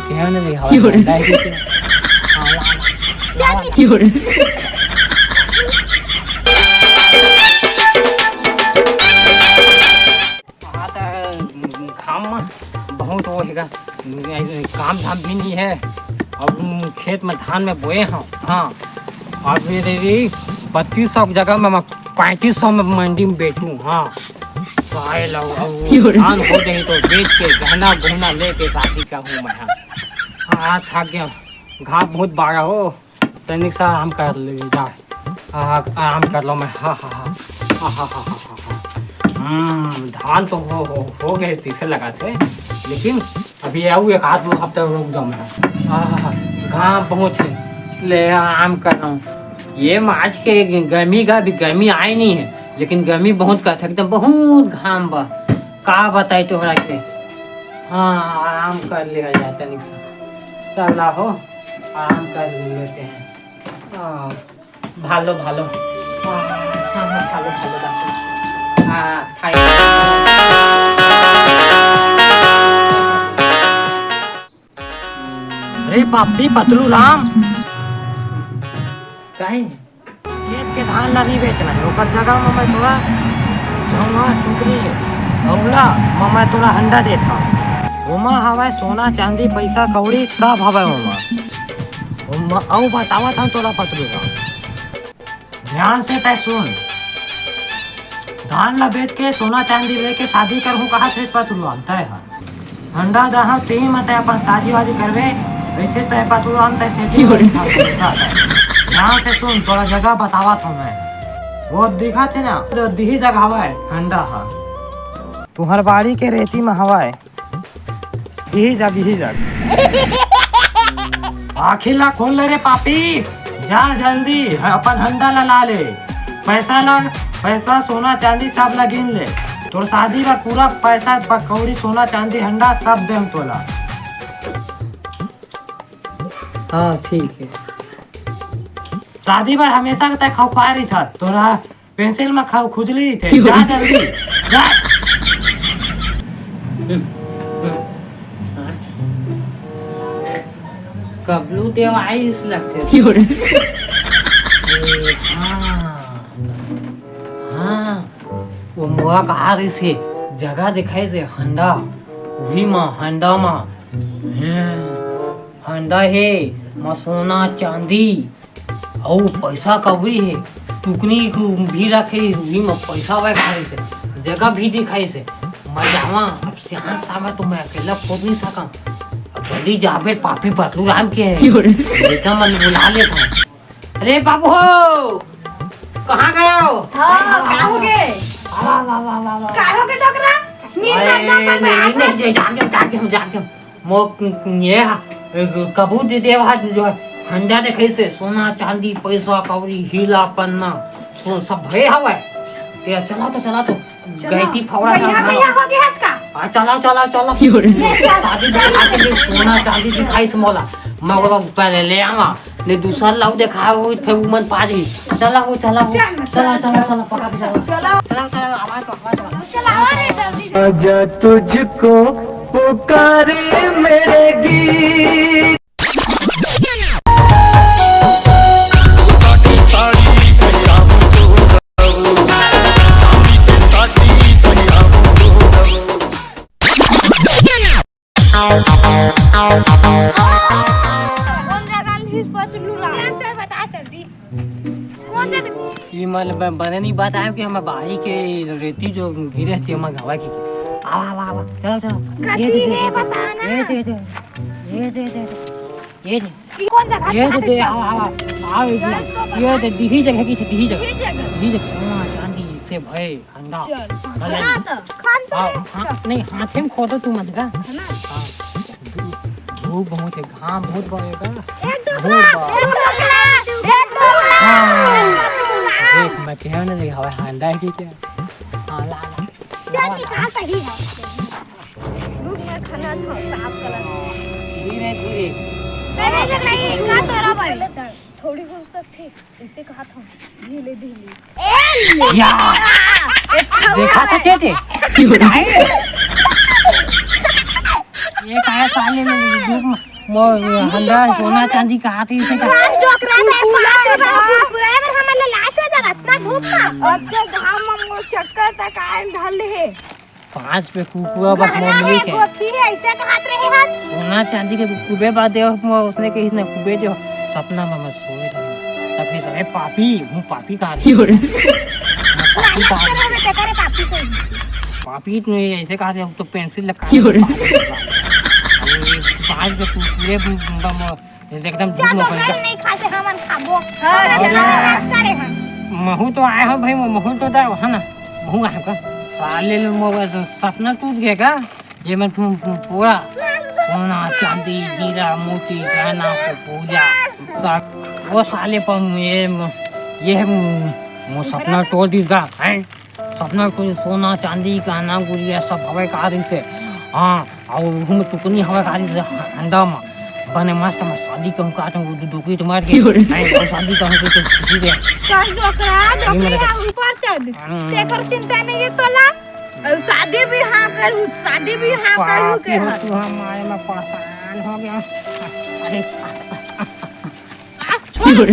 क्या नहीं हवा घाम बहुत वो है काम धाम भी नहीं है। अब खेत में धान में बोए हैं। हाँ और फिर 3200 की जगह में मैं 3500 में मंडी में बेचूँ। हाँ धान हो जाए तो बेच के गहना गुहना लेके शादी का हूँ मैं। हाँ थक गया घास बहुत बड़ा हो तनिक सा आराम कर ले जाए। आराम कर लो मैं। हाँ हाँ हाँ हाँ हाँ हाँ हाँ धान तो हो गए तीसरे लगाते लेकिन अभी आऊ एक आध 2 हफ्ते रुक जाऊँ मैं। घाम बहुत है ले आराम कर रहा हूँ। ये आज के गर्मी का भी गर्मी आई नहीं है लेकिन गर्मी बहुत का था एकदम बहुत घाम बा का बताए तोहरा के। हाँ आराम कर लिया जाता है निक्सा चल हो आराम कर लेते हैं। भालो भालो भालो भालो अरे पापी पतलू राम काहे खेत के धान ला नहीं बेचना है ओकर जगह में मैं तोरा झोंगा टुकरी औला मैं तोरा हंडा देता ओमा हवा सोना चांदी पैसा कौड़ी सब हवा ओमा औ बतावा था तोरा पतलू राम ध्यान से तय सुन धान ला बेच के सोना चांदी लेके शादी करहूँ कहा थे पतलू राम तय हंडा दहा तीन मत अपन शादी वादी करवे वैसे तय पतलू राम तय सेठी यहाँ से सुन थोड़ा जगह बतावा था मैं वो दिखा थे ना तो दिही जगह हवा है हंडा हा तुम्हार बाड़ी के रेती में हवा है यही जग आखिर ला खोल ले रे पापी जा जल्दी अपन हंडा ला ले पैसा सोना चांदी सब ला गिन ले तोर शादी में पूरा पैसा पकौड़ी सोना चांदी हंडा सब दे तोला। हाँ ठीक है शादी बार हमेशा तय खौफा रही था तोरा पेंसिल में खाओ खुजली थे जा जल्दी जा। कबलू देव आइस लगते हाँ वो मुआ कहा रही से जगह दिखाई से हंडा वही माँ हंडा माँ हंडा है माँ सोना चांदी और पैसा कबरी है टुकनी को भी रखे वही में पैसा वह खाई से जगह भी दिखाई से मैं जावा अब सियान सामा तो मैं अकेला खोद नहीं सका जल्दी जाबे पापी पतलू राम के देखा मन बुला लेता हूँ। अरे बाबू हो कहाँ गए हो? हाँ क्या हो गए? वाह वाह वाह वाह वाह क्या हो गए डोकरा? नहीं जाके मो ये कबूत दे दे जो है हंडा देखे से सोना चांदी पैसा कौड़ी हीरा पन्ना सब भय हवा ते चला तो गैती फौड़ा भैया हो गया आज का चला शादी से सोना चांदी दिखाई से मोला मैं बोला पहले ले आवा ने दूसरा लाऊ देखा हो फिर मन पा जी चला पका भी चला आवाज चला रे जल्दी आजा तुझको पुकारे मेरे गीत कौन जगह हिस पतलू राम चल बता जल्दी कौन जगह ये मतलब बने नहीं बात आया कि हम बाड़ी के रेती जो गिरे थे हम गवा की आवा चलो ये बता ना ये कौन जगह दे आवा ये दे दिही जगह की दिही जगह सोना चांदी से भय अंडा चल खान नहीं हाथे में खोदो तू मत का धूप बहुत है घाम बहुत बढ़ेगा एक डोकला एक मैं कह नहीं हवा हंडा है कि क्या हाँ ला जानी कहाँ सही है दूध में खाना साफ कलर धीरे मैंने जब नहीं का तोरा पर थोड़ी फुर्सत थी इसे कहा था धीरे या देखा तो थे ये काहे साले में वो हंडा सोना चांदी कहा थी इसे का आज डोकरा दे पास पूरा में हमला लाच जगत ना धूप में अब तो घाम हम चक्कर तक आन ढल है 5 पे कुकुआ बस मोमली के फिर ऐसा कहत रहे हन सोना चांदी के कुबे बात दे उसने कही इसने कुबे जो सपना में मैं सोए रही तब फिर अरे पापी हूँ पापी कहा पापी कहा में ते करे पापी को पापी ने ऐसे कहा से तो पेंसिल लगा 5 पे कुकुए एकदम धूप में कल नहीं खाते हमन खाबो हां करे हन महू तो आया हो भाई महू तो था है ना महू आया का साले मोबाइल सपना टूट गया का ये मैं पूरा सोना चांदी हीरा मोती गहना को पूजा सब वो साले पर ये वो सपना तोड़ दीगा है सपना को सोना चांदी गहना गुड़िया सब हवा कारी से हाँ और हम टुकनी हवा कारी से अंडा में बने मस्त मैं शादी कहूँ काटूँ दुखी तुम्हारे के शादी कहूँ तो खुशी दे कल डोकरा डोकरी ऊपर चढ़ तेकर चिंता नहीं है तोला शादी भी हाँ करूँ शादी भी हाँ करूँ के तू हमारे में परेशान हो गया अरे छोड़